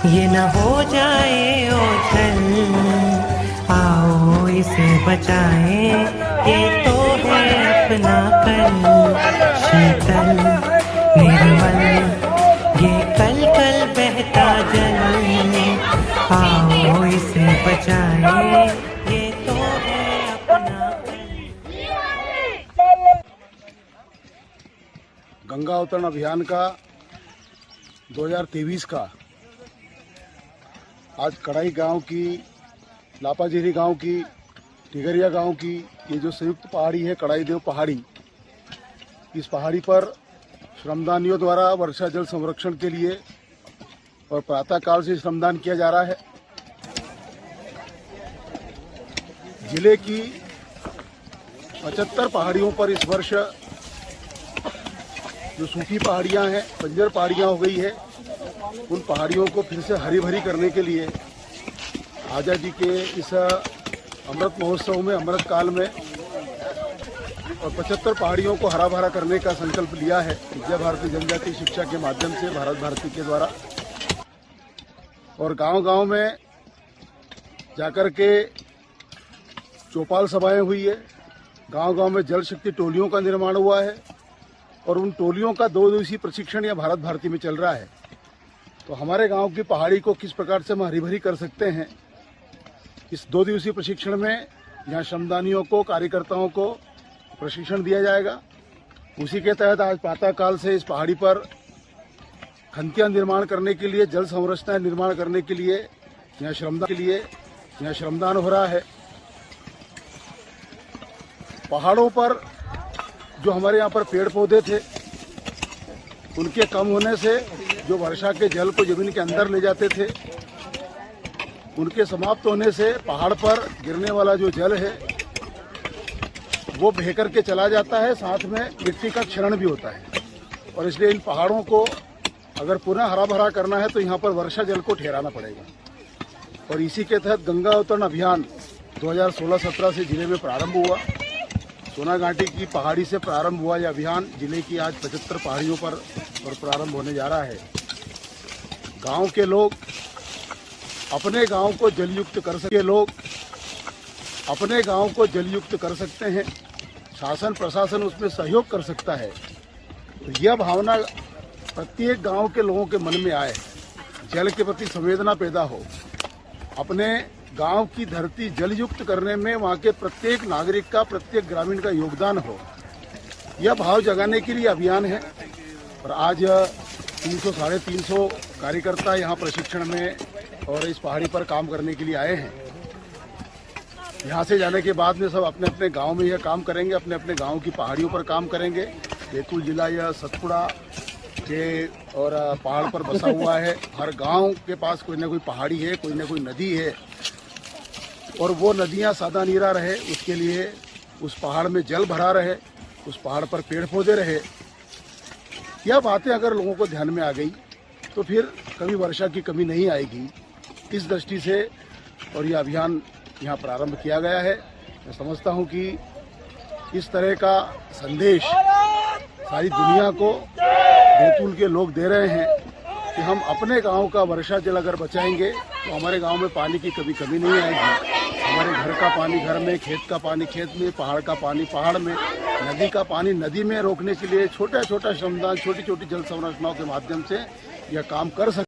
ये न हो जाए ओझल, आओ इसे बचाएं, ये तो है अपना कल। शीतल निर्मल ये कल कल बहता जल, आओ इसे बचाएं, ये तो है अपना कल। गंगा अवतरण अभियान का 2023 का आज कड़ाई गांव की, लापाजेरी गांव की, टिगरिया गांव की ये जो संयुक्त पहाड़ी है कड़ाई देव पहाड़ी, इस पहाड़ी पर श्रमदानियों द्वारा वर्षा जल संरक्षण के लिए और प्रातःकाल से श्रमदान किया जा रहा है। जिले की 75 पहाड़ियों पर इस वर्ष जो सूखी पहाड़ियां हैं, बंजर पहाड़ियां हो गई है, उन पहाड़ियों को फिर से हरी भरी करने के लिए आज़ादी के इस अमृत महोत्सव में, अमृत काल में और 75 पहाड़ियों को हरा भरा करने का संकल्प लिया है विद्या भारती जनजातीय शिक्षा के माध्यम से, भारत भारती के द्वारा। और गांव-गांव में जाकर के चौपाल सभाएं हुई है, गांव-गांव में जल शक्ति टोलियों का निर्माण हुआ है और उन टोलियों का 2 दिवसीय प्रशिक्षण यह भारत भारती में चल रहा है। तो हमारे गांव की पहाड़ी को किस प्रकार से हम हरी भरी कर सकते हैं, इस 2 दिवसीय प्रशिक्षण में यहाँ श्रमदानियों को, कार्यकर्ताओं को प्रशिक्षण दिया जाएगा। उसी के तहत आज प्रातःकाल से इस पहाड़ी पर खंतियां निर्माण करने के लिए, जल संरचना निर्माण करने के लिए यहाँ श्रमदान हो रहा है। पहाड़ों पर जो हमारे यहाँ पर पेड़ पौधे थे, उनके कम होने से जो वर्षा के जल को जमीन के अंदर ले जाते थे, उनके समाप्त होने से पहाड़ पर गिरने वाला जो जल है वो बह करके चला जाता है, साथ में मिट्टी का क्षरण भी होता है। और इसलिए इन पहाड़ों को अगर पुनः हरा भरा करना है तो यहाँ पर वर्षा जल को ठहराना पड़ेगा। और इसी के तहत गंगा अवतरण अभियान 2016-17 से जिले में प्रारंभ हुआ। सोनाघाटी की पहाड़ी से प्रारंभ हुआ यह अभियान जिले की आज 75 पहाड़ियों पर प्रारंभ होने जा रहा है। गांव के लोग अपने गांव को जलयुक्त कर सकते हैं, शासन प्रशासन उसमें सहयोग कर सकता है। तो यह भावना प्रत्येक गांव के लोगों के मन में आए, जल के प्रति संवेदना पैदा हो, अपने गांव की धरती जलयुक्त करने में वहां के प्रत्येक नागरिक का, प्रत्येक ग्रामीण का योगदान हो, यह भाव जगाने के लिए अभियान है। और आज 300-350 कार्यकर्ता यहाँ प्रशिक्षण में और इस पहाड़ी पर काम करने के लिए आए हैं। यहाँ से जाने के बाद में सब अपने अपने गांव में यह काम करेंगे, अपने अपने गांव की पहाड़ियों पर काम करेंगे। बैतूल जिला यह सतपुड़ा के और पहाड़ पर बसा हुआ है। हर गांव के पास कोई ना कोई पहाड़ी है, कोई ना कोई नदी है, और वो नदियाँ सादा नीरा रहे, उसके लिए उस पहाड़ में जल भरा रहे, उस पहाड़ पर पेड़ पौधे रहे। यह बातें अगर लोगों को ध्यान में आ गई तो फिर कभी वर्षा की कमी नहीं आएगी। इस दृष्टि से और यह अभियान यहाँ प्रारंभ किया गया है। मैं समझता हूँ कि इस तरह का संदेश सारी दुनिया को बैतूल के लोग दे रहे हैं कि हम अपने गांव का वर्षा जल अगर बचाएंगे तो हमारे गांव में पानी की कभी कमी नहीं आएगी। हमारे घर का पानी घर में, खेत का पानी खेत में, पहाड़ का पानी पहाड़ में, नदी का पानी नदी में रोकने के लिए छोटा छोटा श्रमदान, छोटी छोटी जल संरचनाओं के माध्यम से यह काम कर सकते हैं।